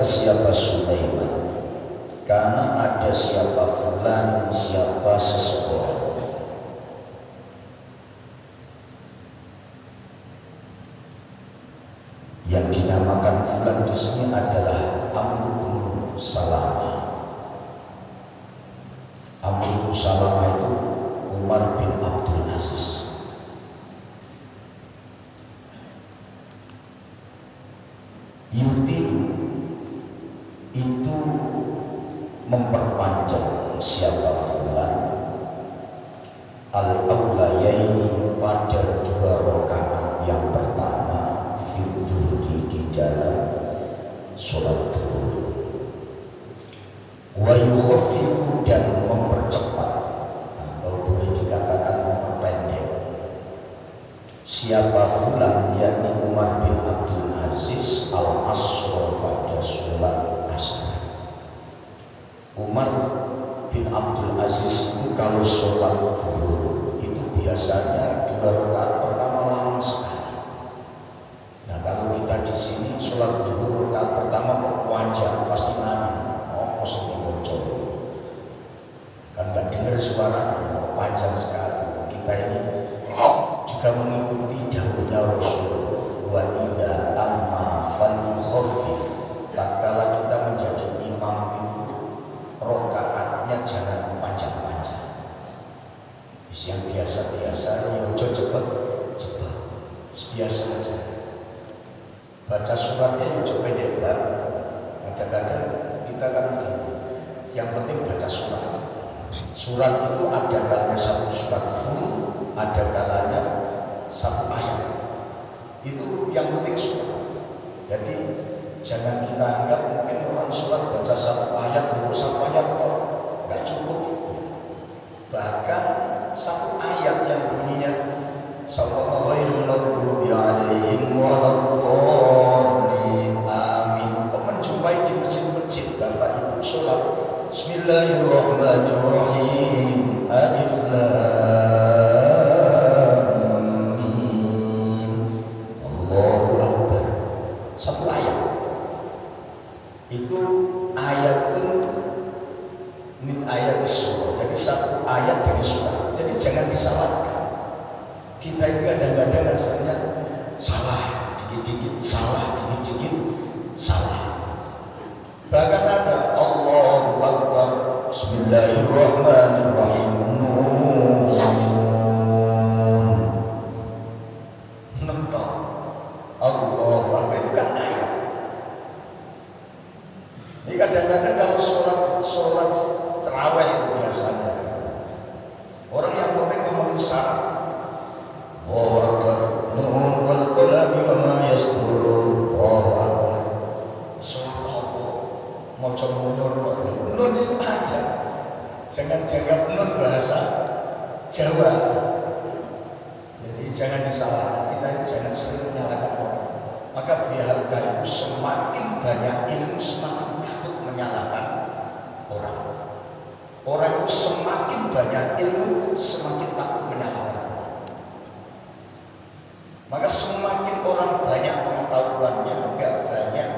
berkata siapa Sulaiman, karena ada siapa fulan, siapa seseorang yang dinamakan fulan di sini adalah Amr bin Salamah. Amr bin Salamah itu Umar bin Abdul Aziz. Yutilu itu memperpanjang siapa fulan al-awlayaini pada 2 rakaat yang pertama fidhuri di dalam sholat zuhur, wa yukhaffifu dan mempercepat atau boleh dikatakan memperpendek siapa fulan yakni Umar bin Abdul Aziz al-asr pada sholat asar. Umar bin Abdul Aziz itu kalau sholat zuhur itu biasanya 2 rakaat pertama lama sekali. Nah kalau kita di sini sholat zuhur rakaat pertama panjang, pasti nanya, oh mesti dibocor, kan nggak dengar suaranya, panjang sekali. Kita ini juga mengikuti dahulunya Rasulullah, wa idza amma falyukhaffif. Tatkala kita menjadi imam itu rakaatnya jangan panjang-panjang, yang biasa-biasa, ya ojo cepet, biasa aja. Baca suratnya ya ojo pendek banget. Kadang-kadang kita kan yang penting baca surat. Surat itu ada kalanya 1 surat full, ada kalanya 1 ayat. Itu yang penting surat. Jadi jangan kita anggap mungkin orang sholat baca 1 ayat, 1 ayat toh nggak cukup. Bahkan 1 ayat yang bunyinya sallallahu alaihi wasallam amin. Kok menjumpai di masjid-masjid bapak ibu sholat bismillahirrahmanirrahim alif lam mim Allahu akbar, 1 ayat. Itu ayatun min ayat surah, jadi 1 ayat dari surah. Jadi jangan disalahkan. Kita itu kadang-kadang rasanya salah, dikit-dikit salah, dikit-dikit salah. Bahkan ada Allahu Akbar, bismillahirrahmanirrahim, nentok Allahu Akbar, itu kan ayat. Jadi kadang-kadang kalau sholat terawih itu biasanya orang yang penting memenuhi syarat Allahu Akbar, nun wal qalami wa ma yasturun, Allahu Akbar. Sholat apa? Maca nun itu ayat. Jangan dianggap nun bahasa Jawa. Jadi jangan disalahkan. Kita ini jangan sering menyalahkan orang. Maka biarkan itu semakin banyak ilmu semakin takut menyalahkan orang. Orang itu semakin banyak ilmu semakin takut menyalahkan orang. Maka semakin orang banyak pengetahuannya, enggak banyak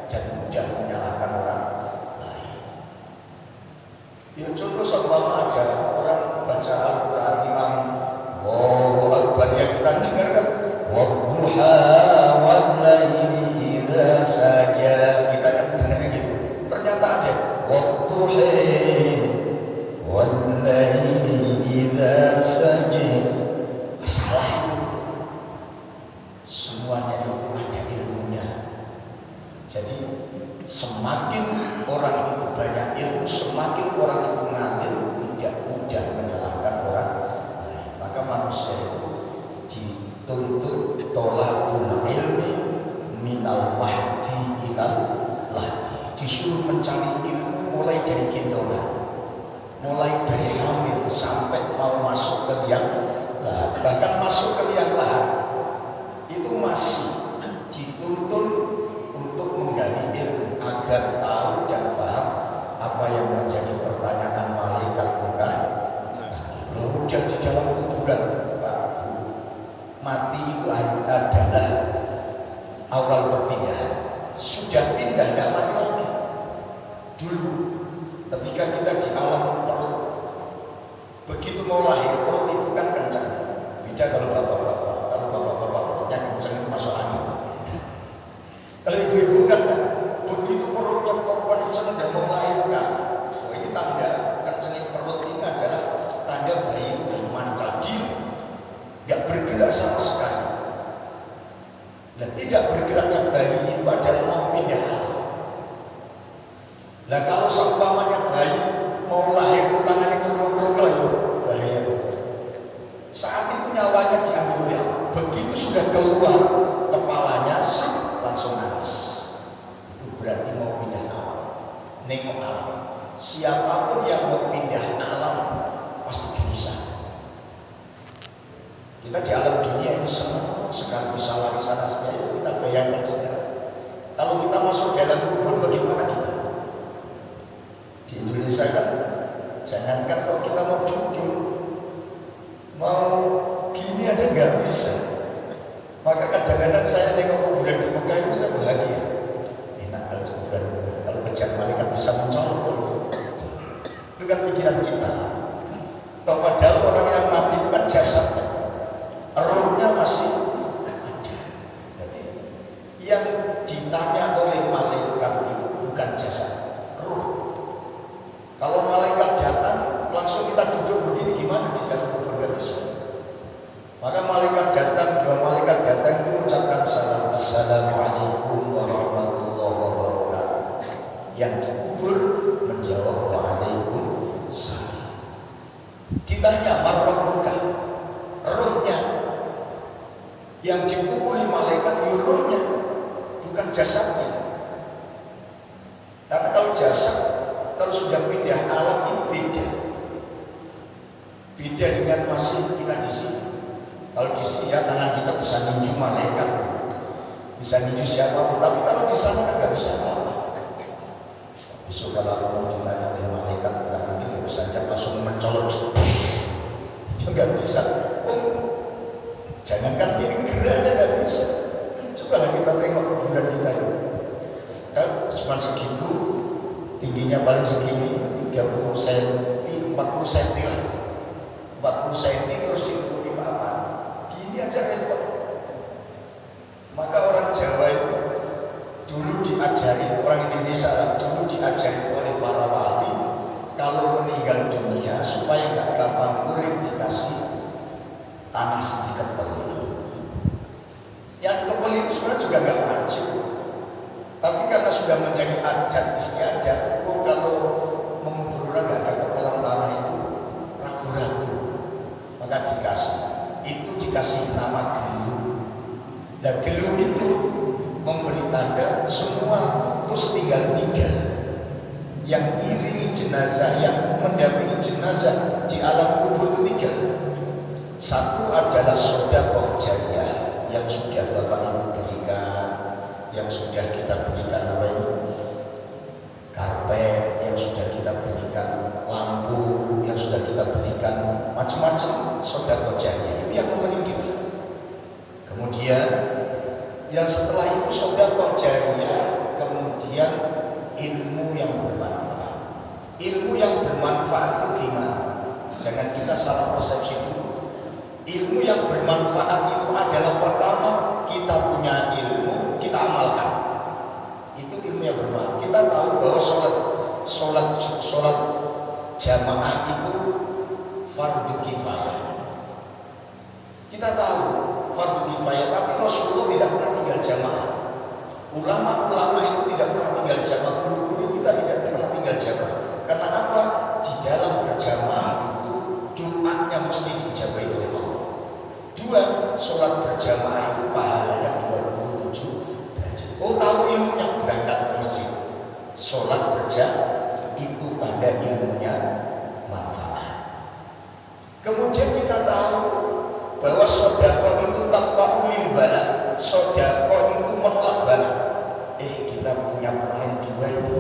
dan mudah menyalahkan orang lain. Ya contoh seumpama ada orang baca Al-Quran imam Allahu Akbar yang kita dengarkan wadduha wal laili idza saja, kita kan dengarnya gitu. Ternyata ada wadduha wal laili idza saja, salah itu. Semuanya itu ada ilmunya. Jadi semakin orang itu banyak ilmu, semakin orang itu ngalim, tidak mudah menyalahkan orang lain. Maka manusia itu dituntut tolakul ilmi minal mahdi ilal lahdi, disuruh mencari ilmu mulai dari gendongan, mulai dari hamil sampai mau masuk ke liang lahat. Bahkan masuk ke liang lahat itu masih dituntut untuk menggali ilmu agar tahu dan paham apa yang menjadi pertanyaan malaikat bukan. Loh, udah di dalam kuburan, Pak Bu, mati itu adalah awal perpindahan. sudah pindah, tidak mati lagi. Dulu ketika kita di alam perut, begitu mau lahir perut itu kan kencang. Beda kalau bapak-bapak perutnya kencang itu masuk angin. Kalau ibu-ibu kan begitu perutnya kencang dan mau melahirkan, oh ini tanda kencangnya perut ini adalah tanda bayi itu udah mancal diam, nggak bergerak sama sekali. Nah, tidak bergeraknya bayi itu adalah mau pindah alam. Nah, kalau seumpamanya bayi mau lahir itu tangannya keruk-keruk lagi, bahaya. Saat itu nyawanya diambil oleh Allah. Begitu sudah keluar kepalanya, langsung nangis. Itu berarti mau pindah alam, nengok alam. Siapapun yang mau pindah alam pasti gelisah. Kita di alam dunia ini senang sekali bisa lari sana sini. Kita bayangkan sekarang, kalau kita masuk dalam kubur bagaimana kita? Di Indonesia kan, jangankan kalau kita mau duduk, mau gini aja nggak bisa. Maka kadang-kadang saya tengok kuburan di Mekah itu saya bahagia. Enak kalau di kuburan Mekah, kalau kejar malaikat bisa mencolok. Itu kan pikiran kita. Toh padahal orang yang mati itu kan jasadnya, rohnya masih ada. Jadi yang ditanya oleh malaikat itu bukan jasad, roh. Kalau malaikat datang langsung kita duduk begini gimana di dalam kubur, gak bisa. Maka malaikat datang, dua malaikat datang itu mengucapkan salam, assalamualaikum warahmatullahi wabarakatuh. Yang dikubur menjawab waalaikumsalam. Ditanya marrabbuka, rohnya yang dipukuli malaikat itu rohnya, bukan jasadnya. Karena kalau jasad, kalau sudah pindah alam ini beda. Beda dengan masih kita di sini. Kalau di sini ya tangan kita bisa ninju malaikat, bisa ninju siapapun. Tapi kalau di sana kan nggak bisa apa-apa. Besok kalau aku mau ditanya oleh malaikat, nggak mungkin nggak bisa aja langsung mencolot. Itu nggak bisa. Jangankan piring gerak aja nggak bisa. Coba kita tengok kuburan kita ini. Kan cuma segitu, tingginya paling segini, 30 cm, 40 cm lah. 40 cm terus ditutupi papan. Gini aja repot. Maka orang Jawa itu dulu diajari, orang Indonesia lah, dulu diajari oleh para wali, kalau meninggal dunia supaya nggak gampang kulit dikasih tanah sedikit dikepeli. Yang dikepeli itu sebenarnya juga nggak wajib, tapi karena sudah menjadi adat istiadat, kalau mengubur orang nggak ada kepelan tanah itu ragu-ragu, maka dikasih nama gelu. Nah gelu itu memberi tanda semua utus tinggal 3 yang iringi jenazah, yang mendampingi jenazah di alam kubur itu 3. Satu adalah sedekah jariyah yang sudah Bapak Ibu berikan, yang sudah kita berikan apa ini, karpet, yang sudah kita berikan lampu, yang sudah kita berikan macam-macam sedekah jariyah, itu yang memenuhi kita. Kemudian yang setelah itu sedekah jariyah, kemudian ilmu yang bermanfaat. Ilmu yang bermanfaat itu gimana? Jangan kita salah persepsi dulu. Ilmu yang bermanfaat itu adalah pertama kita punya ilmu, kita amalkan. Itu ilmu yang bermanfaat. Kita tahu bahwa sholat jamaah itu fardu kifayah. Kita tahu fardu kifayah, tapi Rasulullah tidak pernah tinggal jamaah. Ulama-ulama itu tidak pernah tinggal jamaah, guru-guru kita tidak pernah tinggal jamaah. Karena apa? Di dalam berjamaah itu doanya mesti dijabai oleh Allah. 2, sholat berjamaah itu pahalanya 27 derajat. Oh tahu ilmunya, berangkat ke masjid. Sholat berjamaah itu tanda ilmunya manfaat. Kemudian kita tahu bahwa sedekah itu tadfa'u lil bala. Sedekah itu menolak bala. Kita punya permen 2 itu,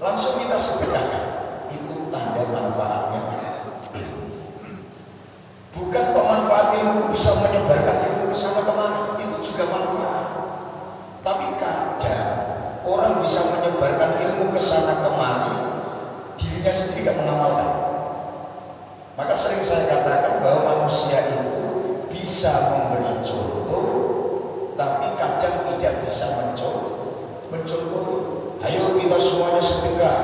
langsung kita sedekahkan. Itu tanda manfaatnya ilmu. Bukan kok manfaat ilmu bisa menyebarkan ilmu ke sana kemana, itu juga manfaat. Tapi kadang bisa memberi contoh, tapi kadang tidak bisa mencontoh. Ayo kita semuanya sedekah.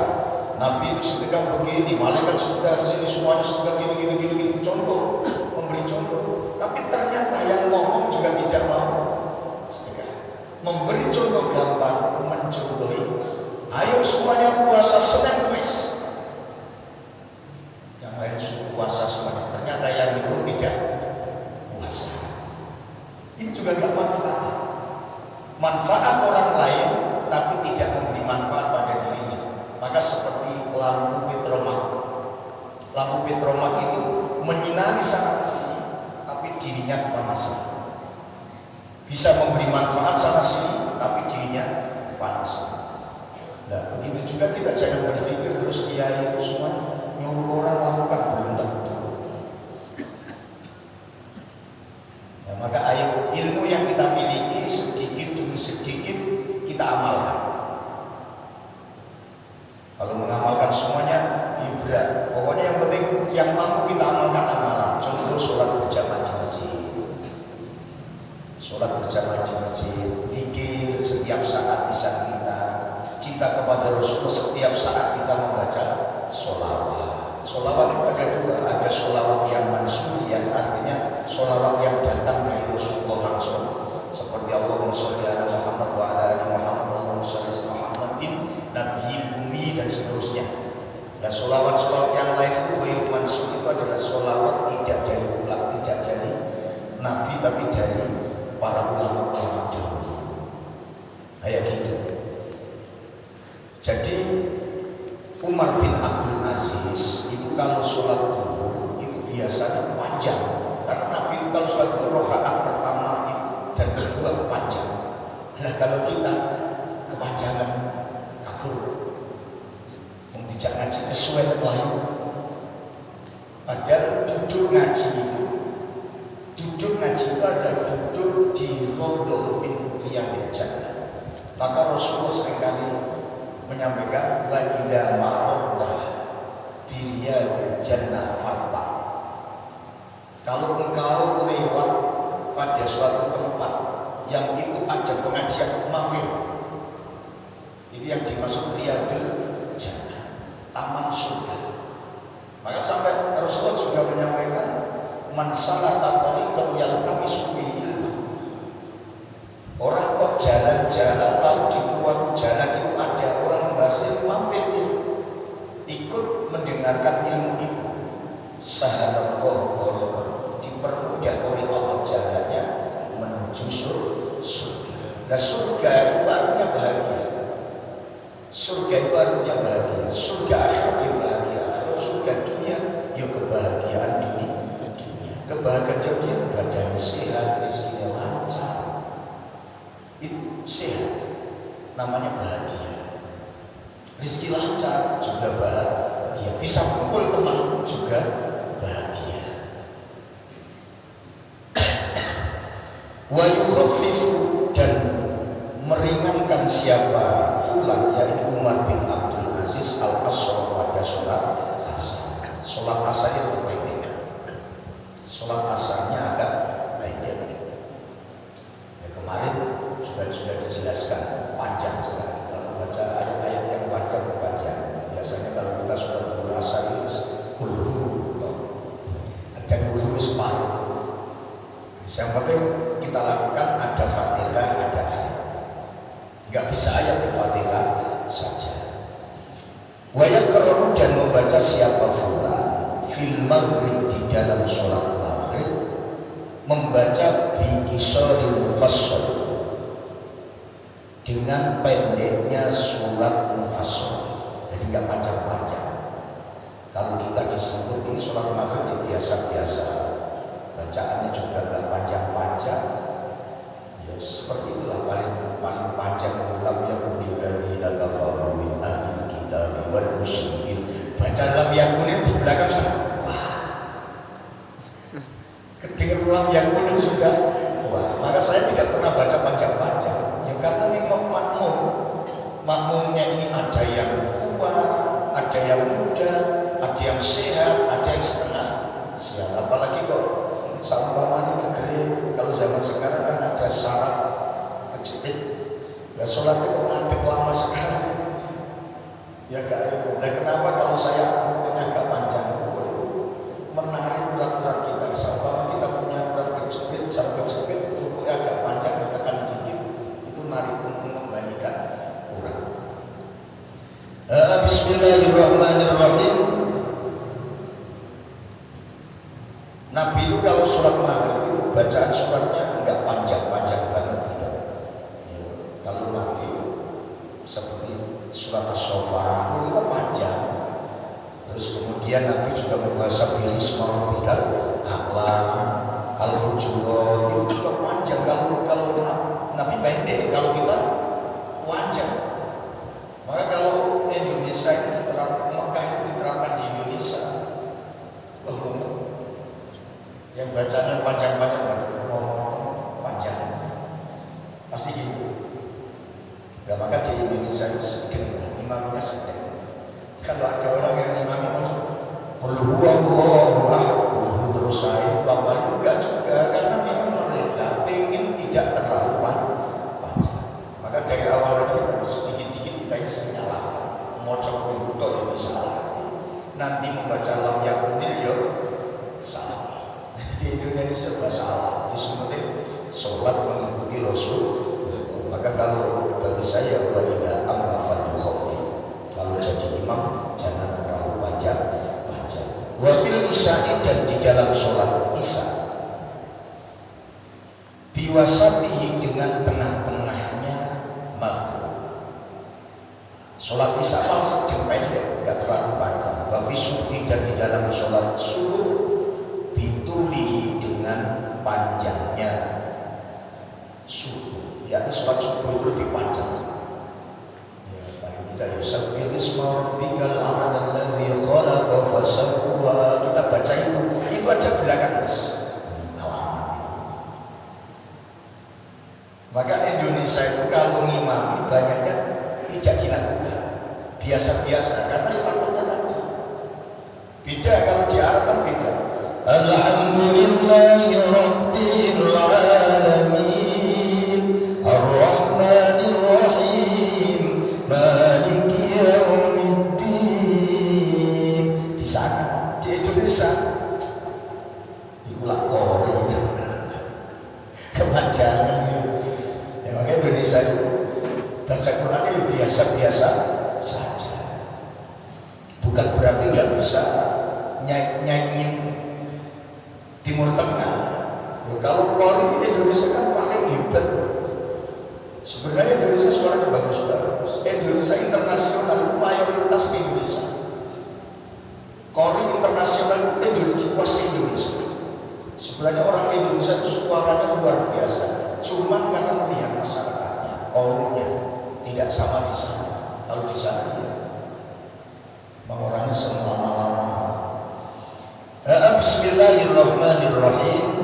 Nabi itu sedekah begini, malaikat sedekah sini, semuanya sedekah gini. Contoh, memberi contoh. Tapi ternyata yang ngomong juga tidak mau sedekah. Memberi contoh gampang, mencontohi. Ayo semuanya puasa Senin Kamis. Yang lain suruh puasa semuanya. Ternyata yang nyuruh tidak puasa. Ini juga gak manfaat. Manfaat orang lain, tapi tidak memberi manfaat pada dirinya. Maka seperti lampu petromak. Lampu petromak itu menyinari sana sini, tapi dirinya kepanasan. Bisa memberi manfaat sana sini, tapi dirinya kepanasan. Nah, begitu juga kita jangan berpikir terus kiai itu semua nyuruh orang lakukan, belum tentu. Nah, maka ayo ilmu yang kita miliki sedikit demi sedikit kita amalkan. Kalau mengamalkan semuanya, ya berat. Pokoknya yang penting yang mampu kita amalkan amalan. Contoh sholat berjamaah di masjid. Sholat berjamaah di masjid, zikir setiap saat lisan kita, cinta kepada Rasulullah setiap saat kita membaca sholawat. Sholawat itu ada dua, ada sholawat yang mansuriyah, artinya sholawat yang datang dari Rasulullah langsung, seperti Allahumma sholli ala Muhammad wa ala ali Muhammad, Allahumma sholli ala Muhammadin Nabi Bumi dan seterusnya. Nah, sholawat-sholawat yang lain itu ghairu mansur, itu adalah sholawat tidak dari ulama, tidak dari Nabi, tapi dari para ulama-ulama dahulu. Kayak gitu. Jadi Umar bin Abdul Aziz itu kalau sholat duhur itu biasanya panjang, karena Nabi itu kalau sholat duhur rakaat pertama itu dan kedua panjang. Nah, kalau kita kepanjangan kabur, tidak ngaji kesuwen lain. Padahal duduk ngaji itu adalah duduk di rodol min riyadil jannah. Maka Rasulullah seringkali menyampaikan wa idza mararta bi riyadil jannah fatta. Kalau engkau lewat pada suatu tempat yang itu ada pengajian, mampir. Itu yang dimaksud riyadil jannah, taman surga. Maka sampai Rasulullah juga menyampaikan man salaka tariqan yaltamisu fihi ilma. Orang kok jalan-jalan lalu di suatu jalan itu ada orang membahas ilmu, mampir dia, ikut mendengarkan ilmu itu. Sahalallahu tariqan, dipermudah oleh Allah jalannya menuju surga. Nah, surga itu artinya bahagia. Surga itu artinya bahagia. Surga akhirat ya bahagia. Kalau surga dunia ya kebahagiaan dunia. Kebahagiaan dunia itu badannya sehat, rezekinya lancar. Itu sehat, namanya bahagia. Rezeki lancar juga bahagia. Bisa kumpul teman juga bahagia. Wa yukhaffifu, dan meringankan siapa fulan, yaitu Umar bin Abdul Aziz al-asr pada sholat asar. Sholat asar itu pendek. Sholat asarnya agak pendek. Ya, kemarin juga sudah dijelaskan panjang sekali. Kalau baca ayat-ayat yang panjang. Biasanya kalau kita sholat duhur asar itu kulhu, ada kulhu separuh. Yang penting kita lakukan ada Fatihah, ada ayat. Gak bisa ayat di Fatihah saja. Wa yaqra'u, dan membaca siapa fulan fil maghrib, di dalam sholat maghrib, membaca bi qisaril mufassal, dengan pendeknya surat mufassal. Jadi gak panjang-panjang. Kalau kita disebut ini sholat maghrib ya biasa-biasa, bacaannya juga gak panjang-panjang. Ya seperti itulah paling panjang lam yakunil ladzina kafaru min ahlil kitab wal musyrikin. Baca lam yakunil di belakang sudah wah. Kedengar lam yakunil sudah wah. Maka saya tidak pernah baca panjang-panjang. Ya karena nengok makmumnya ini ada yang tua, ada yang muda, ada yang sehat, ada yang setengah sehat. Apalagi kok seumpamanya kegere Nah, sholatnya kok ngantek lama sekali. Ya gak repot. Nah, kenapa kalau saya rukunya agak panjang, ruku itu menarik urat-urat kita. Sama kita punya urat kejepit, sampai kejepit, rukunya agak panjang, ditekan dikit, itu narik mengembalikan urat. Bismillahirrahmanirrahim. Nabi itu kalau sholat maghrib itu bacaan suratnya enggak panjang-panjang banget tidak. Ya, kalau Nabi seperti surat As-Saffat itu panjang. Terus kemudian Nabi juga membaca Bihisma Rabbikal A'la, Al-Hujurat itu juga panjang. Kalau Nabi pendek, kalau kita panjang. Maka kalau Indonesia itu diterapkan, Mekah itu diterapkan di Indonesia, yang bacanya panjang-panjang, ngomong panjang, pasti gitu. Nah, maka di Indonesia itu sedang, imamnya sedang. Kalau ada orang yang imamnya masuk, qul huwallahu ahad, terus saya itu apa enggak juga, karena memang mereka ingin tidak terlalu panjang. Maka dari awal lagi kita sedikit-sedikit kita ini salah, mocok qul itu salah, nanti membaca lam yakunil yo salah. Di Indonesia serba salah. Itu seperti sholat mengikuti Rasul. Maka kalau bagi saya walida amma falyukhaffif. Kalau jadi imam jangan terlalu panjang. Wa fil isya'i, dan di dalam sholat isya, biwasatihi, dengan tengah-tengahnya maghrib. Sholat isya maksudnya pendek, enggak terlalu panjang. Wa fi subhi, dan di dalam sholat subuh, bitulihi, dengan panjangnya subuh. Ya, sholat subuh itu lebih panjang. Ya, paling tidak yusabbih isma rabbikal a'la alladzi khalaqa fasawwa. Kita baca itu aja belakang mas. Alamat itu. Maka Indonesia itu kalau ngimami banyaknya tidak dilakukan, biasa-biasa, karena takutnya tadi. Beda kalau di Arab kan beda. Alhamdulillahi Rabbil Alamin Ar-Rahmanir Rahim Maliki Yaumiddin. Di sana, di Indonesia ikulah koreng kepanjangan ya. Maka Indonesia itu baca Quran itu biasa-biasa saja. Bukan berarti nggak bisa nyanyiin Timur Tengah. Ya, kalau Kori Indonesia kan paling hebat. Sebenarnya Indonesia suaranya bagus-bagus. Indonesia internasional itu mayoritas di Indonesia. Kori internasional itu Indonesia, kuasa Indonesia. Sebenarnya orang Indonesia itu suaranya luar biasa. Cuman karena melihat masyarakatnya, kaumnya tidak sama di sana. Kalau di sana ya, orangnya selama-lama. Bismillahirrahmanirrahim.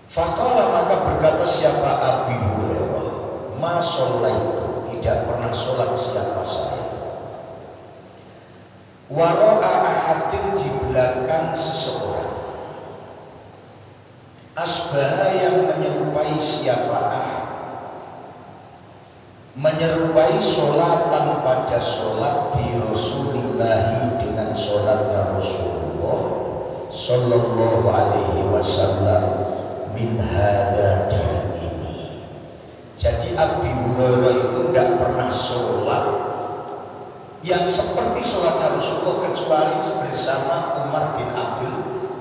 Faqala, maka berkata siapa Abi Hurairah, ma shallaitu, tidak pernah sholat siapa saya. Wara'a ahadin, di belakang seseorang, asbah, yang menyerupai siapa ahad, menyerupai sholatan pada sholat bi Rasulillahi, dengan sholatnya Rasulullah sallallahu alaihi wasallam, min hada, dari ini. Jadi Abi Hurairah itu tidak pernah sholat yang seperti sholatnya Rasulullah kecuali bersama Umar bin Abdul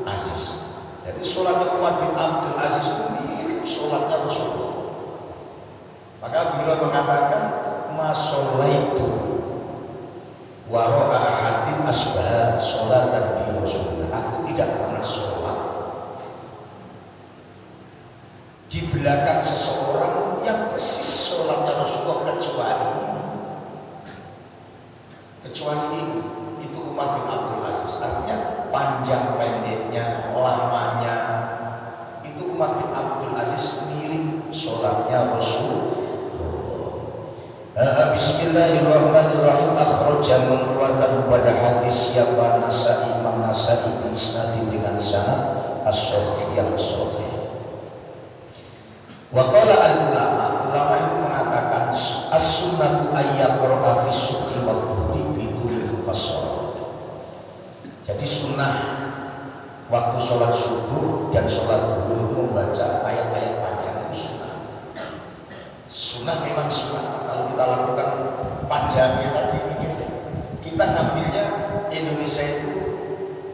Aziz. Jadi sholatnya Umar bin Abdul Aziz itu mirip sholatnya Rasulullah. Maka Abi Hurairah mengatakan ma sholaitu wara'a ahadin asbah sholatan bi Rasulullah. Aku tidak pernah sholat di belakang seseorang yang persis sholatnya Rasulullah kecuali ini. Kecuali ini, itu Umar bin Abdul Aziz. Artinya panjang pendeknya, lamanya, itu Umar bin Abdul Aziz mirip sholatnya Rasulullah. Bismillahirrahmanirrahim. Akhraja, mengeluarkan kepada hadis siapa Nasai, Imam Nasai, bi isnadin, dengan sanad as-sahih, yang sahih. Wa qala al-ulama, sholat subuh dan sholat zuhur itu membaca ayat-ayat panjang itu sunnah. Sunnah memang sunnah. Kalau kita lakukan panjangnya tadi mikirnya, kita ngambilnya Indonesia itu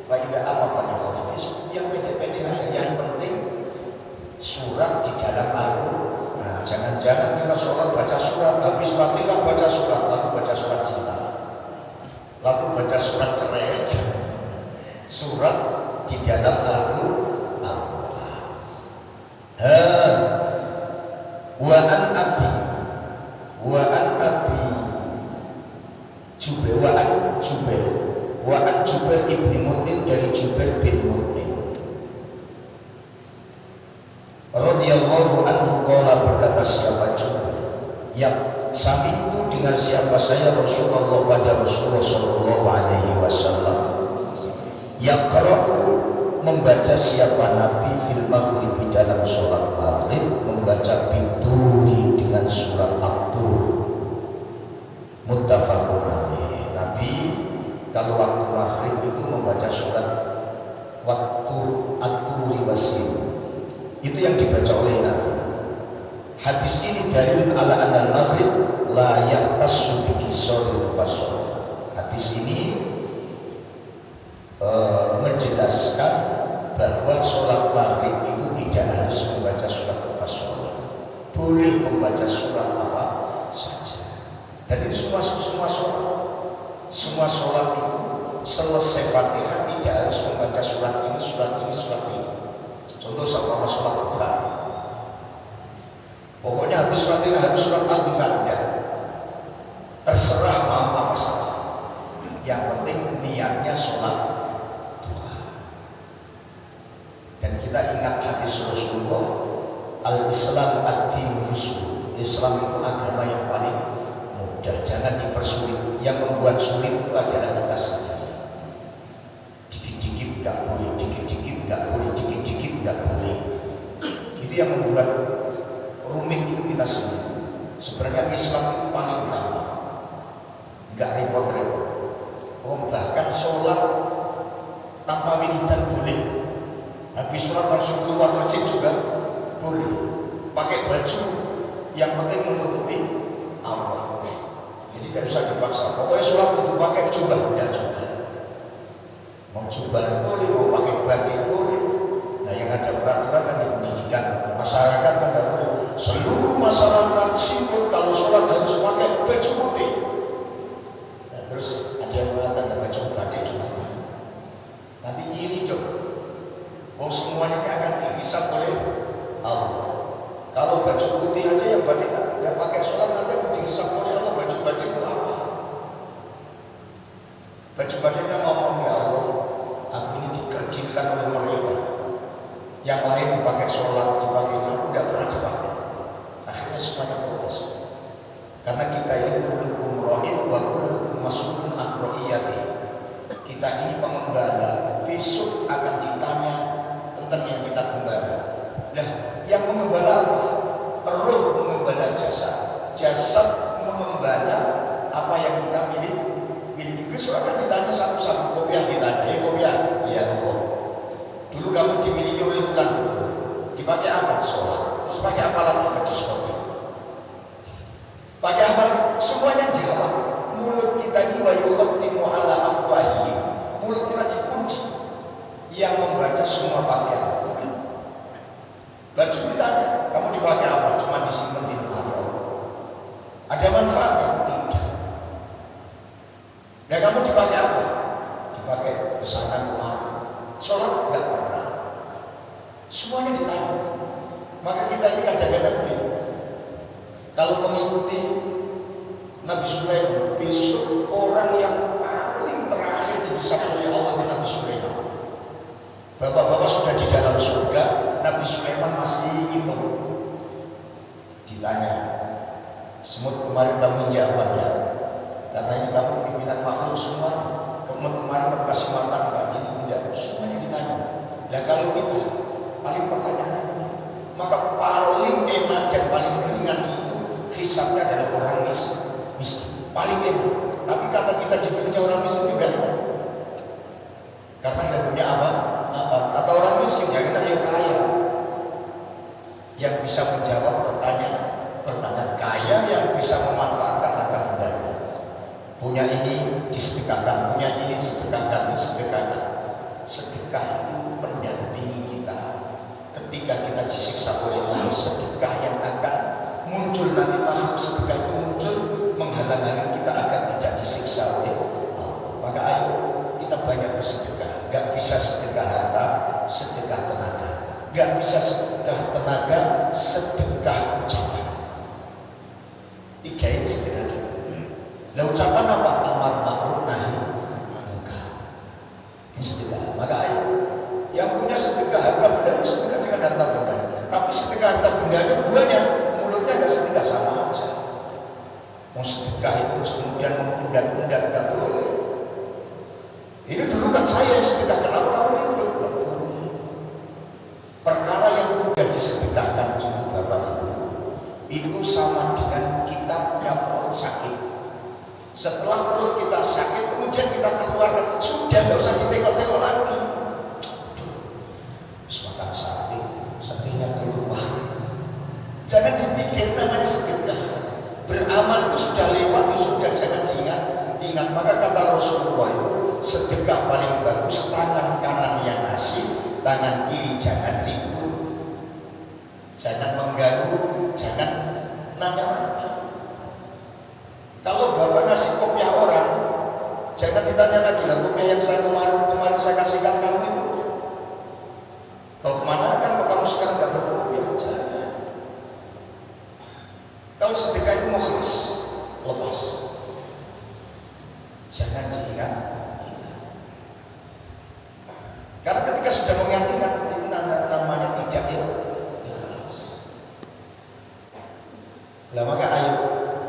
faida apa faida khafifis yang pendek-pendek aja. Yang penting surat di dalam Al-Quran. Nah, jangan-jangan kita sholat baca surat, habis Fatihah baca surat, lalu baca surat cinta, lalu baca surat cerai. Surat di dalam Al-Quran. Wa an abi Jubair, wa an Jubair ibni Mut'im, dari Jubair bin Mut'im radhiyallahu anhu qala, berkata siapa Jubair, yang sami itu dengan siapa saya Rasulullah pada Rasulullah sallallahu alaihi wasallam, yaqra'u, membaca siapa Nabi fil maghrib, dalam sholat maghrib, membaca bituri, dengan surat At-Tur. Muttafaqun alaih. Nabi kalau waktu maghrib itu membaca surat At-Turi wasin, itu yang dibaca oleh Nabi. Hadis ini dalilun ala anal maghrib la yahtassu bi qisaril fasl. Hadis ini menjelaskan bahwa sholat maghrib itu tidak harus membaca surat Al-Fasl, boleh membaca surat apa saja. Dan itu semua sholat itu selesai Fatihah tidak harus membaca surat ini, surat ini, surat ini. Contoh sama sholat duha, pokoknya habis Fatihah harus surat Al-Duha, terserah mau apa saja. Yang penting niatnya sholat duha. Dan kita ingat hadis Rasulullah, al-Islam ad-din yusr, Islam itu agama yang paling mudah, jangan dipersulit. Yang membuat sulit itu adalah kita sendiri. Dikit-dikit gak boleh, dikit-dikit gak boleh, dikit-dikit gak boleh. Itu yang membuat rumit itu kita sendiri. Sebenarnya Islam itu paling gampang, gak repot-repot. Bahkan sholat tanpa wiridan boleh. Habis sholat langsung keluar masjid juga boleh. Pakai baju yang penting menutupi aurat. Jadi tidak usah dipaksa. Pokoknya sholat untuk pakai jubah, tidak juga. Mau jubah boleh, mau pakai batik boleh. Nah, yang ada peraturan kan di pendidikan masyarakat kan tidak boleh. Seluruh masyarakat sibuk kalau sholat harus pakai baju putih. Nah, terus ada yang mengatakan baju batik gimana? Nanti iri dong. Oh, semuanya akan dihisab oleh Allah. Kalau baju putih aja yang batik tidak pakai sholat, nanti akan dihisab oleh Allah. Baju batik itu apa? Baju batiknya ngomong, ya Allah, aku ini dikerdilkan oleh mereka. Yang lain dipakai sholat, dipakai ini, aku tidak pernah dipakai. Akhirnya semuanya protes. Karena kita ini kullukum ra'in wa kullukum mas'ulun an ra'iyati. Kita ini pengembala, besok akan ditanya tentang yang kita gembala. Nah, yang mengembala apa? Roh mengembala jasad mengembala apa yang kita miliki. Besok akan ditanya satu-satu. Kopiah ditanya, kopiah, ya Allah, dulu kamu dimiliki oleh bulan itu, dipakai apa? Sholat. Terus pakai apa lagi? Kecus kopi. Pakai apa lagi? Semuanya jawab. Mulut kita ini wa yukhtimu ala afwahihim. Mulut kita dikunci. Yang membaca semua pakaian. Baju ditanya, kamu dipakai apa? Cuma disimpan di lemari Allah. Ada manfaatnya? Tidak. Dan kamu dipakai apa? Dipakai kesana kemari. Sholat enggak pernah. Semuanya ditanya. Maka kita ini kadang-kadang bingung. Kalau mengikuti Nabi Sulaiman, besok orang yang paling terakhir dihisab oleh Allah itu Nabi Sulaiman. Bapak-bapak sudah di dalam surga, Nabi Sulaiman masih hitung. Ditanya, semut kemarin kamu jawab ya? Karena ini kamu pimpinan makhluk semua. Kemarin kamu kasih makan enggak? Ini tidak. Semuanya ditanya. Dan kalau kita paling pertanyaan itu, maka paling enak dan paling ringan itu hisabnya adalah orang miskin. Paling enak. Tapi kata kita di dunia orang miskin juga enak. Karena tidak punya apa? Kata orang bisa menjawab pertanyaan kaya yang bisa memanfaatkan harta bendanya. Punya ini disedekahkan, punya ini sedekahkan, disedekahkan. Sedekah itu mendampingi kita ketika kita disiksa oleh Allah. Sedekah yang akan muncul nanti, makhluk sedekah itu muncul menghalang-halangi kita agar tidak disiksa oleh Allah. Maka ayo kita banyak bersedekah. Gak bisa sedekah harta, sedekah tenaga. Gak bisa sedekah tenaga, sedekah ucapan. Tiga ini sedekah kita. Nah, ucapan apa? Amar ma'ruf nahi munkar. Ini sedekah. Maka ayo yang punya sedekah harta benda, sedekah dengan harta benda. Tapi sedekah harta benda itu buahnya, mulutnya gak sedekah, sama aja. Mau sedekah itu terus kemudian mengundat-undat, gak boleh. Ini dulu kan saya sedekah, kenapa kamu ikut? Gak boleh. Perkara yang sudah disedekahkan itu Bapak Ibu, itu sama dengan kita punya perut sakit. Setelah perut kita sakit, kemudian kita keluarkan, sudah gak usah ditengok-tengok lagi. Terus makan sate, satenya keluar. Jangan dipikir namanya sedekah. Beramal itu sudah lewat, itu sudah, jangan diingat. Ingat, maka kata Rasulullah itu, sedekah paling bagus tangan kanan yang ngasih, tangan kiri jangan ribut, jangan mengganggu, jangan nanya lagi. Kalau Bapak ngasih kopiah orang, jangan ditanya lagi, lah kopiah yang saya kemarin saya kasihkan kamu itu, kau kemana kan, kok kamu sekarang gak berkopiah? Jangan. Kalau sedekah itu mukhlis, lepas. Jangan diingat. Karena ketika sudah mengingat, namanya tidak ikhlas. Nah, maka ayo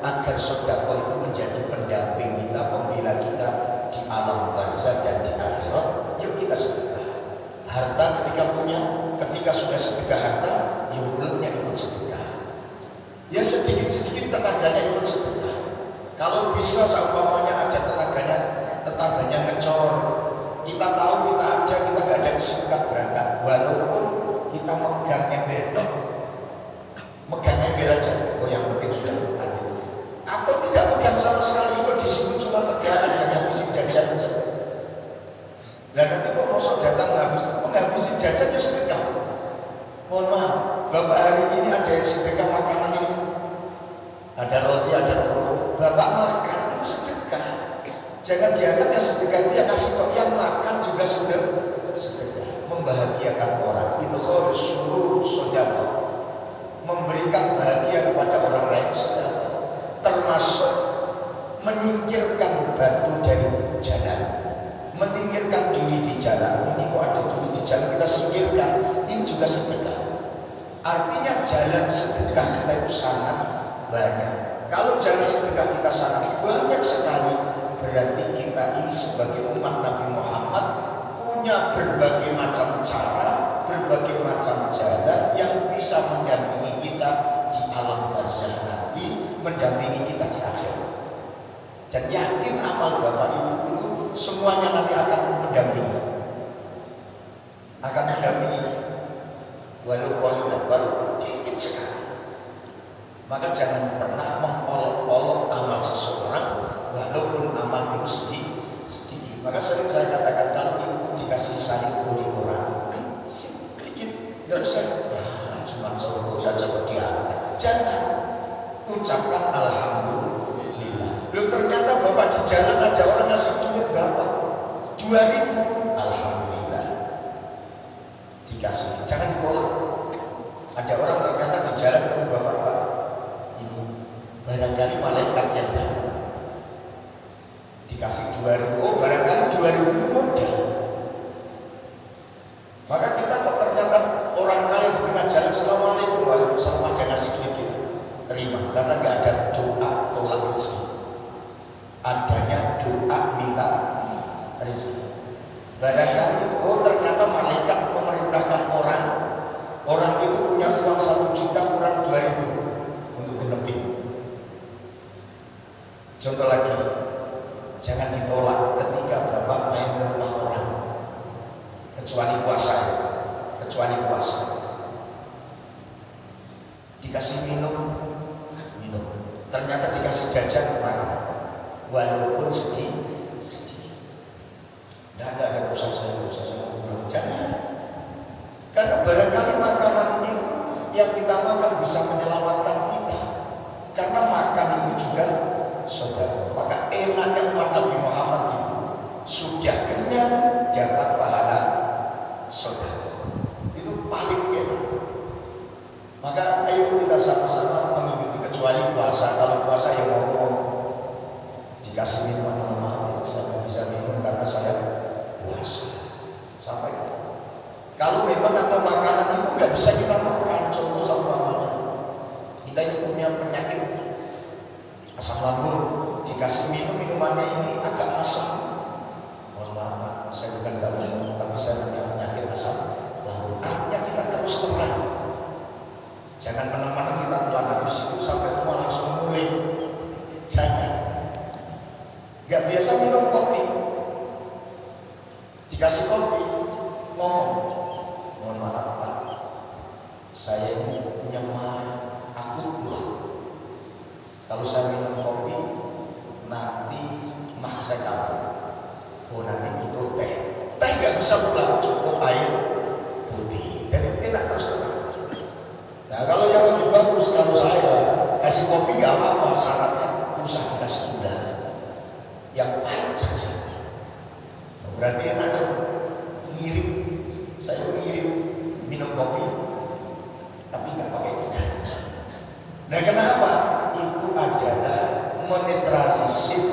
agar sedekah itu menjadi pendamping kita, pembela kita di alam barzah dan di akhirat. Yuk kita sedekah. Harta ketika punya, ketika sudah sedekah harta, yuk mulutnya ikut sedekah. Ya sedikit-sedikit tenaganya ikut sedekah. Kalau bisa seumpamanya ada tetangganya ngecor, kita tahu kita ada, kita gak ada kesempatan berangkat, walaupun kita megang ember aja. Oh, yang penting sudah ikut ambil. Atau tidak megang sama sekali, kok di situ cuma tegak aja, ngabisin jajan aja. Nah, nanti kok mosok datang menghabisin jajan ya sedekah. Mohon maaf, Bapak hari ini ada yang sedekah makanan ini, ada roti, ada kerupuk, Bapak makan itu sedekah. Jangan dianggapnya sedekah itu yang ngasih kok, yang makan juga sedekah. Membahagiakan orang itu harus seluruh sedekah. Memberikan bahagia kepada orang lain sedekah. Termasuk menyingkirkan batu dari jalan, menyingkirkan duri di jalan. Ini kok ada duri di jalan, kita singkirkan, ini juga sedekah. Artinya jalan sedekah kita itu sangat banyak. Kalau jalan sedekah kita sangat banyak sekali, berarti kita ini sebagai umat Nabi Muhammad punya berbagai macam cara, berbagai macam jalan yang bisa mendampingi kita di alam barzah nanti, mendampingi kita di akhirat. Dan yakin amal Bapak Ibu itu semuanya nanti akan mendampingi, walaupun dikit sekali. Maka jangan pernah mengolok-olok amal seseorang, walaupun amal itu sedikit. Maka sering saya katakan, kalau ibu dikasih sayur gurih orang sedikit, nggak usah cuma sayur aja dia. Jangan, ucapkan alhamdulillah. Loh, ternyata Bapak di jalan ada orang ngasih duit Bapak 2.000, alhamdulillah dikasih, jangan ditolak. Ada orang ternyata di jalan ketemu Bapak, Ibu, barangkali malaikat yang datang dikasih 2.000. Oh, barangkali 2.000 itu modal. Maka kita kok ternyata orang kaya di tengah jalan, assalamualaikum, waalaikumsalam, ada ngasih duit kita, terima. Karena nggak ada doa tolak rezeki, adanya doa minta rezeki. Barangkali itu, oh ternyata malaikat memerintahkan orang itu punya uang 1 juta kurang 2.000 untuk genepin. Contoh lagi, jangan ditolak ketika Bapak main ke rumah orang, kecuali puasa. dikasih minum, ternyata dikasih jajan makan, walaupun sedih. Tidak usah saya pulang, jangan. Karena barangkali makanan itu yang kita makan bisa menyelamatkan kita. Karena makan itu juga sedekah. Maka enaknya umat Nabi Muhammad itu sudah kenyang dapat pahala sedekah. Itu paling enak. Maka ayo kita sama-sama mengikuti, kecuali puasa. Kalau puasa ya ngomong dikasih minuman, maaf saya bisa minum karena saya puasa. Sampaikan. Kalau memang atau makanan itu nggak bisa kita makan, contoh seumpamanya kita ini punya penyakit asam lambung, dikasih minumannya ini agak asam. Mohon maaf Pak, saya bukan nggak minum, tapi saya punya penyakit asam lambung. Artinya kita terus terang. Jangan menang-menang kita telan habis itu sampai rumah langsung mulai. Jangan. Nggak biasa minum kopi, dikasih kopi, ngomong, mohon maaf Pak, saya ini punya akut pulang. Kalau saya minum kopi, nanti mah saya kabur. Oh nanti butuh teh nggak bisa pulang, cukup air putih. Jadi enak terus terang. Nah kalau yang lebih bagus, kalau saya kasih kopi nggak apa-apa, syaratnya usah dikasih gula, yang pahit saja. Berarti enak dong. Mirip, saya tuh mirip minum kopi tapi nggak pakai gula. Nah kenapa? Itu adalah menetralisir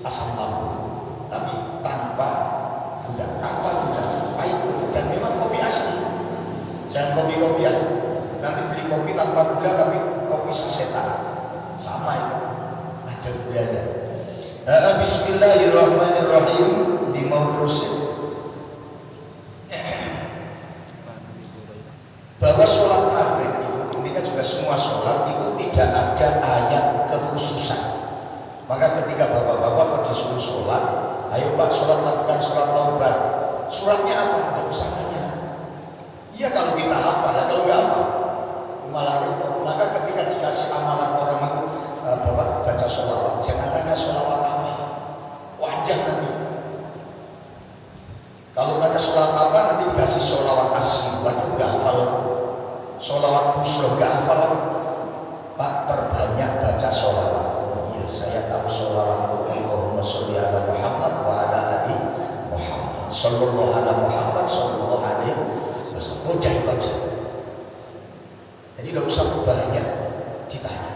asam lambung, tapi tanpa gula, pahit betul. Dan memang kopi asli, jangan kopi-kopian. Nanti beli kopi tanpa gula tapi kopi sasetan, sama ya, ada gulanya. Bismillahirrahmanirrahim. Dimau terusin bahwa sholat maghrib itu intinya juga semua sholat itu tidak ada ayat kekhususan. Maka ketika bapak-bapak disuruh sholat, ayo Pak sholat, lakukan sholat taubat, suratnya apa? Tidak usah tanya. Iya kalau kita hafal, kalau nggak hafal malah repot. Maka ketika dikasih amalan orang itu, bapak baca sholawat, jangan tanya sholawat apa, wajar nanti. Kalau tanya sholawat apa, nanti dikasih sholawat asli, waduh nggak hafal. Sholawat busro nggak hafal. Pak perbanyak baca sholawat. Oh iya saya tahu sholawat itu Allahumma sholli ala Muhammad wa ala ali Muhammad, sallallahu ala Muhammad sallallahu alaihi wasallam. Mudah baca. Jadi nggak usah banyak ditanya.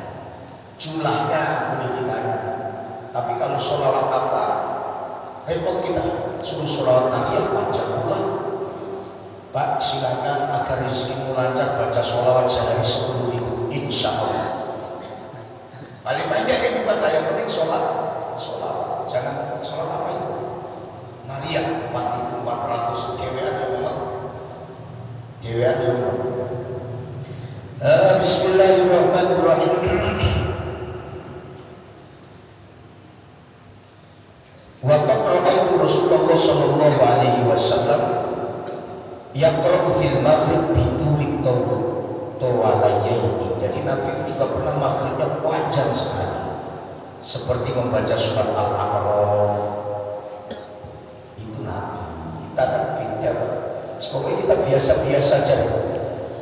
Jumlahnya boleh ditanya. Tapi kalau sholawat apa, repot kita. Suruh sholawat Nabi panjang pula. Pak silakan agar rezekimu lancar baca sholawat sehari 10.000, insya Allah. Paling banyak yang dibaca, yang penting sholawat. Jangan sholat apa itu? Maria 4.400 dewean yang umat. Bismillahirrahmanirrahim. Waqat ra'aitu Rasulullah sallallahu alaihi wasallam yaqra'u fil maghrib bituri tawalayaini. Jadi Nabi itu juga pernah maghribnya panjang sekali, seperti membaca surat Al-A'raf. Itu Nabi. Kita kan beda. Semoga kita biasa-biasa saja.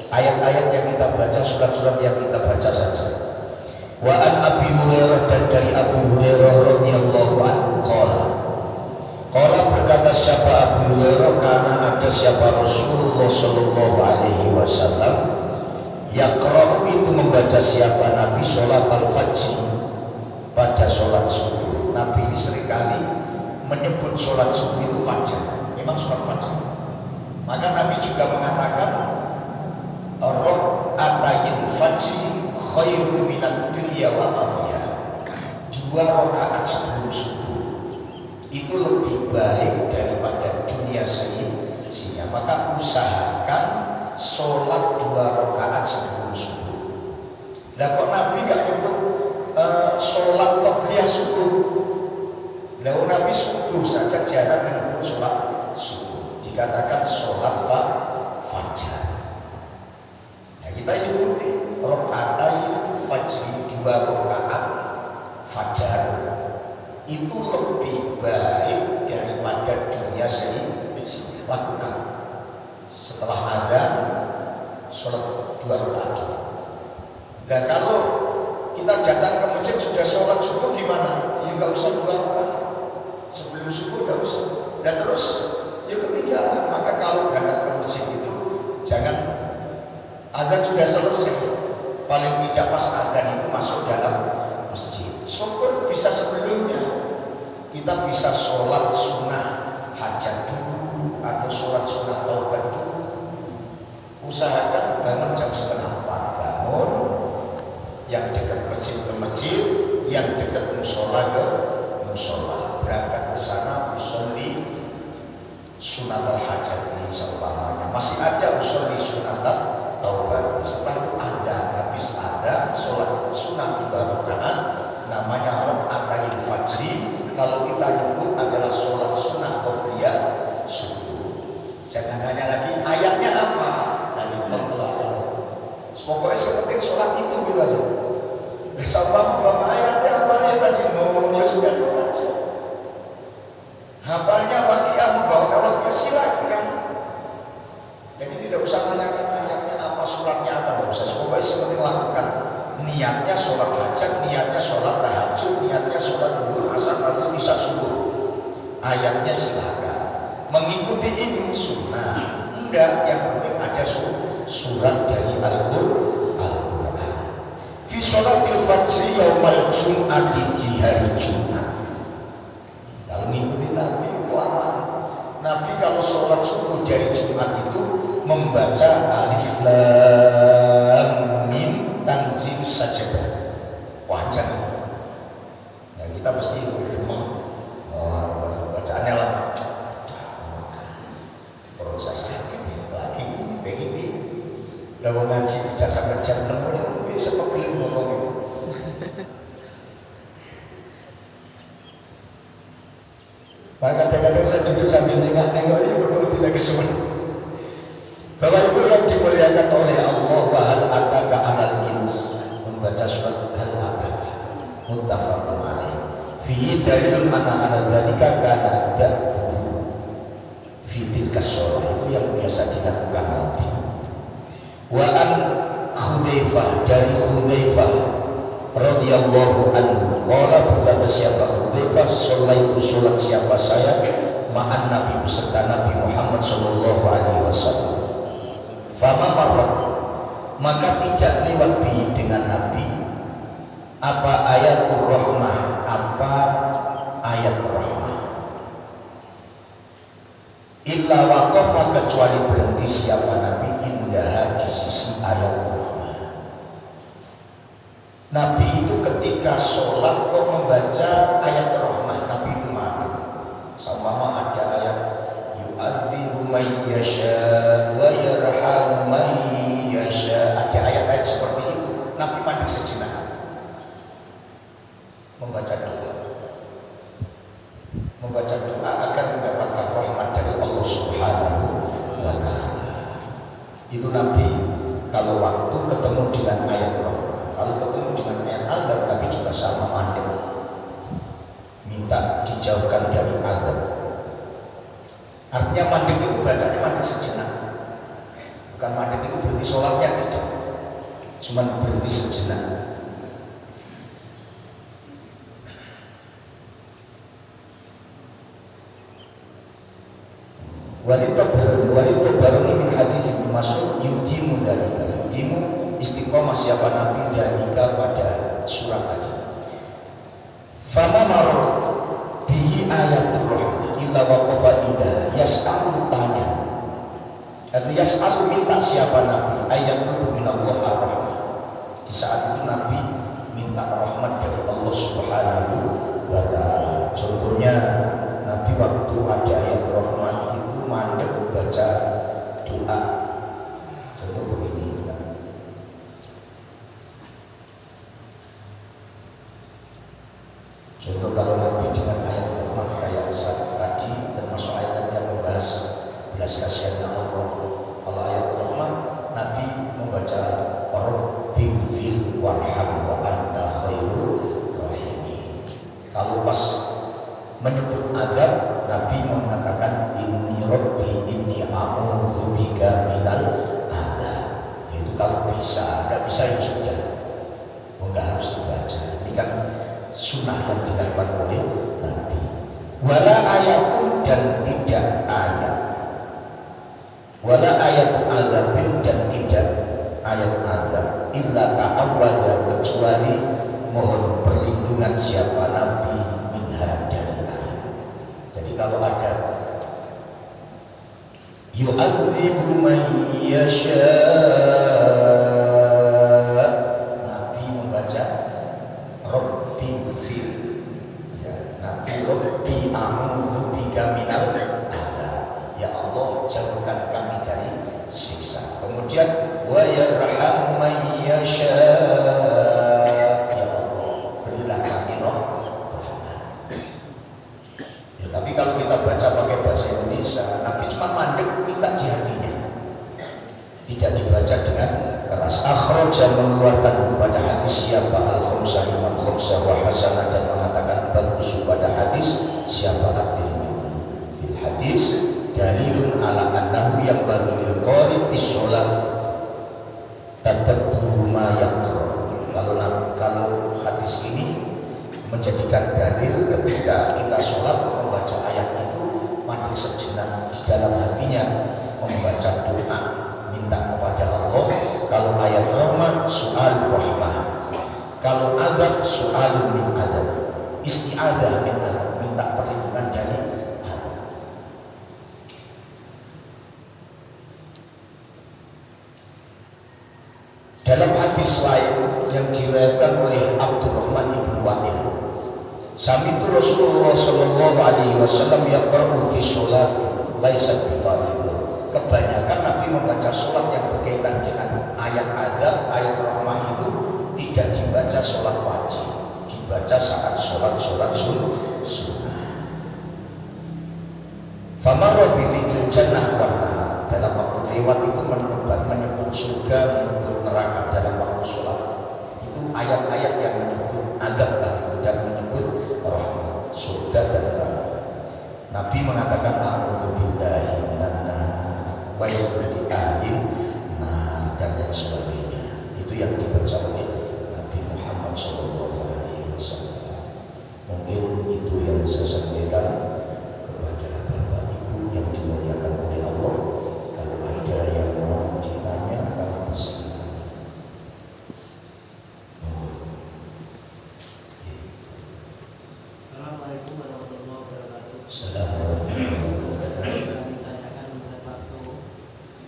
Ayat-ayat yang kita baca, surat-surat yang kita baca saja. Wa an Abi Hurairah, dan dari Abu Hurairah radhiyallahu anhu qala berkata siapa Abu Hurairah, karena ada siapa Rasulullah sallallahu alaihi wasallam yaqra'u, itu membaca siapa Nabi sholat al-fajr, pada sholat subuh. Nabi ini seringkali menyebut sholat subuh itu fajar, memang sholat fajar. Maka Nabi juga mengatakan rakaatayil fajri khairun minad dunya wa ma fiha. 2 rakaat sebelum subuh itu lebih baik daripada dunia seisinya. Maka usahakan sholat 2 rakaat sebelum subuh. Lah kok Nabi gak nyebut sholat qobliyah subuh? Lah Nabi subuh saja jarang menyebut sholat subuh, dikatakan sholat fajar. Nah kita ikuti 2 rakaat fajar itu lebih baik daripada dunia sehari. Lakukan setelah azan sholat 2 rakaat. Nah kalau kita datang ke masjid sudah sholat subuh gimana? Ya nggak usah 2 rakaat. Sebelum subuh nggak usah. Dan terus ya ketinggalan. Maka kalau berangkat ke masjid itu jangan azan sudah selesai. Paling tidak pas azan itu masuk dalam masjid. Syukur bisa sebelumnya. Kita bisa sholat sunnah hajat dulu atau sholat sunnah taubat dulu. Usahakan bangun jam 3:30 bangun, yang dekat masjid ke masjid, yang dekat musola ke musola, berangkat ke sana usolli sunat al-hajati seumpamanya. Masih ada usolli sunat taubat. Setelah itu ada habis ada sholat sunat 2 rakaat namanya rakaatail fajri. Kalau kita nyebut adalah sholat sunnah qobliyah subuh. Jangan nanya lagi ayatnya apa. Dari ayat. Pokoknya sepenting sholat itu gitu aja. Sama bapak ayatnya apalnya tadi ya sudah baca. Hafalnya waqiah membawa waqiah silakan. Jadi tidak usah nanyakan ayatnya apa, suratnya apa, tidak usah. Pokoknya sepenting lakukan. Niatnya sholat hajat, niatnya sholat tahajud, niatnya sholat zuhur, asar, maghrib, isya, subuh. Ayatnya silakan. Mengikuti ini sunnah. Enggak, yang penting ada surat dari Al-Quran. Fi sholatil fajri yaumal jum'ati, di hari Jumat. Kalau mengikuti Nabi kelamaan. Nabi kalau sholat subuh dari Jumat itu membaca alif lam mim tanzil sajadah. Wajar. Nah, kita pasti memang bacaannya lama. Proses sakit lagi ini pengen ini. Lalu ngaji tidak sampai jam 6 ya sempat beli ngomongnya. Maka kadang-kadang saya duduk sambil nengok ini berkulit tidak kesuwen. Bapak Ibu yang dimuliakan oleh Allah, wa hal ataka alal ins, membaca surat hal ataka muttafaqun alaih. Fi dalil ana dzalika kana da'buhu fi tilka shalah, itu yang biasa dilakukan Nabi. Wa an Hudzaifah, dari Hudzaifah radhiyallahu anhu, qala, berkata siapa Hudzaifah, sholaitu, sholat siapa saya, ma'an Nabi, beserta Nabi Muhammad sallallahu alaihi wasallam. Fama marrat, maka tidak lewat bi, dengan Nabi, apa ayatul rahmah, apa ayat rahmah, illa waqafa, kecuali berhenti siapa Nabi, indah, di sisi ayat rahmah. Nabi itu ketika sholat kok membaca ayat rahmah, Nabi itu mana? Sama ada ayat yu'adzibu man yasha wa yarhamu man yasha, ada ayat-ayat seperti itu. Nabi mandek sejenak membaca doa agar mendapatkan rahmat dari Allah Subhanahu wa ta'ala. Itu Nabi kalau waktu ketemu dengan ayat rahmat, kalau ketemu dengan ayat azab, Nabi juga sama mandek, minta dijauhkan dari azab. Artinya mandek itu bacanya mandek sejenak, bukan mandek itu berhenti sholatnya, tidak, cuma berhenti sejenak. Walito baru min hadis Ibnu Mas'ud yudimu dzalika, yudimu istiqomah siapa Nabi dzalika pada surat tadi. Fama marra bihi ayatul rahmah illa waqafa indah yas'alu, tanya atau yas'alu, minta siapa Nabi, ayatul minallah ar-rahmah. Di saat itu Nabi minta rahmat dari Allah Subhanahu wa ta'ala. Contohnya Nabi waktu ada ayat rahmat itu mandek baca doa. Contoh begini kita. Contoh kalau Nabi dengan ayat rahmat kayak saat tadi, termasuk ayat yang membahas belas kasihannya Allah. Kalau ayat rahmat Nabi membaca Rabbighfir warham wa anta pas menyebut azab, Nabi mengatakan inni rabbi inni a'udzu bika minal azab. Itu kalau bisa, enggak bisa ya sudah. Enggak harus dibaca. Ini kan sunnah yang dilakukan oleh Nabi. Wala ayatun, dan tidak ayat. Wala ayatun azabin, dan tidak ayat azab. Illa ta'awwadha, kecuali mohon perlindungan siapa Nabi minha, dari ayat. Jadi kalau ada yu'adzibu man yasha, Nabi membaca Rabbi fir, ya, Nabi Rabbi a'udzu bika minal azab, ya Allah jauhkan kami dari siksa. Kemudian wa yarhamu man yasha, ya Allah berilah kami rahmat. Ya, tapi kalau kita baca pakai bahasa Indonesia, Nabi cuma mandek minta di hatinya, tidak dibaca dengan keras. Akhraja, mengeluarkan pada hadis siapa al-khamsah, Imam Khamsah wa hasanah, dan mengatakan bagus pada hadis siapa at-Tirmidzi. Fil hadis dalilun ala annahu yang bagil qari fi sholat tadabbur ma yaqra. Kalau hadis ini menjadikan dalil ketika kita sholat membaca ayat itu mandek sejenak di dalam hatinya, membaca doa minta kepada Allah. Kalau ayat rahmah su'al rahmah, kalau azab su'al min azab, isti'adzah min azab, minta perlindungan dari azab. Dalam hadis lain yang diriwayatkan oleh Abdurrahman bin Wa'il, sami'tu Rasulullah sallallahu alaihi wasallam yaqra'u fi sholati laisat bi fardhin. Kebanyakan Nabi membaca sholat yang berkaitan dengan ayat adab, ayat rahmah itu tidak dibaca sholat wajib, dibaca saat sholat sunnah. Famarra bi dzikril jannah wan nar, dalam waktu lewat itu menyebut surga, menyebut neraka dalam waktu sholat. Itu ayat-ayat yang menyebut adab dan menyebut rahmat, surga dan neraka. Nabi mengatakan a'udzu billahi minan nar wa yaqulu alim, nah, dan yang sebagainya. Itu yang dibaca oleh Nabi Muhammad SAW. Mungkin itu yang saya sampaikan kepada Bapak Ibu yang dimuliakan oleh Allah. Kalau ada yang mau ditanya, kami persilakan. Assalamualaikum warahmatullahi wabarakatuh. Assalamualaikum.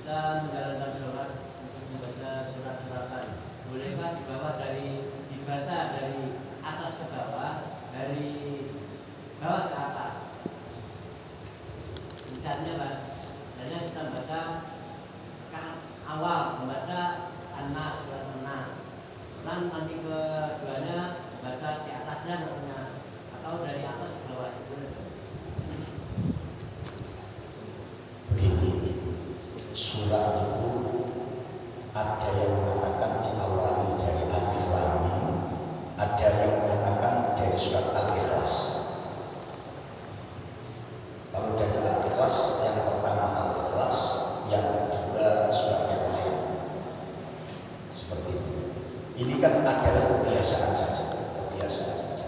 Kita menjalankan sholat untuk membaca surat-suratan. Bolehkah dibaca dari atas ke bawah, dari bawah ke atas? Misalnya Pak, misalnya kita baca awal, membaca An-Nas, surat An-Nas. Dan nanti keduanya baca di atasnya namanya, atau dari atas ke bawah. Begini, surat itu ada yang mengatakan diawali dari Alif Lam Mim, ada yang mengatakan dari surat Al-Ikhlas. Kalau dari Al-Ikhlas, yang pertama Al-Ikhlas, yang kedua surat yang lain. Seperti itu. Ini kan adalah kebiasaan saja,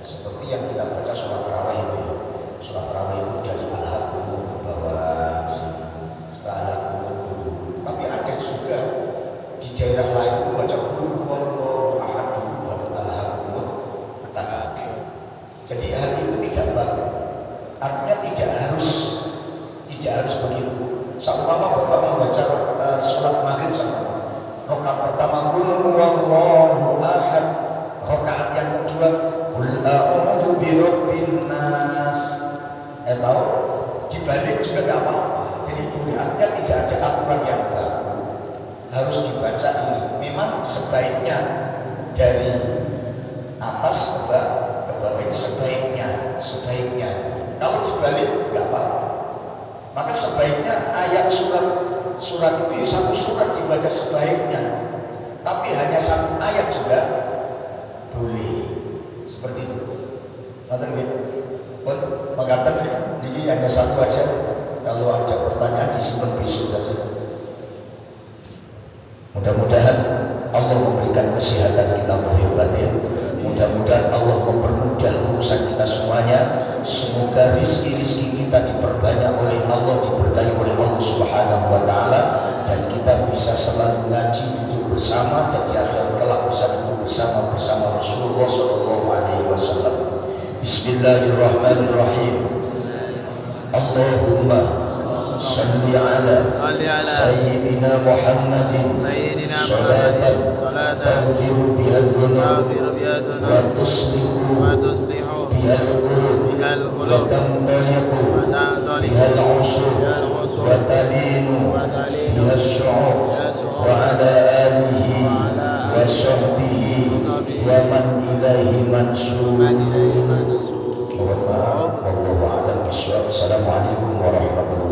seperti yang kita baca surat Tarawih itu ya. Surat Tarawih itu dari Al-Haqqum ke bawah sini, setelah Al-Haqqum dulu. Tapi ada juga di daerah lain itu baca Qul huwallahu ahad dulu baru Al-Haqqum Takatsur. Jadi hal itu tidak baku. Artinya tidak harus begitu. Seumpama Bapak membaca surat Maghrib sama rakaat pertama Qul huwallahu ahad, rakaat yang kedua Qul a'udzu birabbin nas, atau dibalik juga tidak apa-apa. Jadi artinya tidak ada aturan yang baku, harus dibaca ini. Memang sebaiknya dari atas ke bawah ini sebaiknya. Kalau dibalik nggak apa-apa. Maka sebaiknya ayat surat itu ya satu surat dibaca sebaiknya, tapi hanya satu ayat juga boleh. Seperti itu. Ngerti nggih? Mengatakan ini hanya satu aja. Kalau ada pertanyaan disimpan besok saja. Mudah-mudahan Allah memberikan kesehatan kita lahir batin. Mudah-mudahan Allah mempermudah urusan kita semuanya. Semoga rizki kita diperbanyak oleh Allah, diberkahi oleh Allah Subhanahu wa Ta'ala, dan kita bisa selalu ngaji, duduk bersama, dan di akhir kelak bisa duduk bersama Rasulullah Sallallahu Alaihi Wasallam. Bismillahirrahmanirrahim. Allahumma salli ala Sayyidina Muhammadin salatan taghfiru biha dhunub wa tuslihu biha al-qulub wa tamtaliqu biha al-usur wa talinu biha as-su'ud wa ala alihi wa sahbihi wa man ilaihi mansur. Mohon maaf, wallahu a'lam bishawab. Assalamualaikum warahmatullahi wabarakatuh.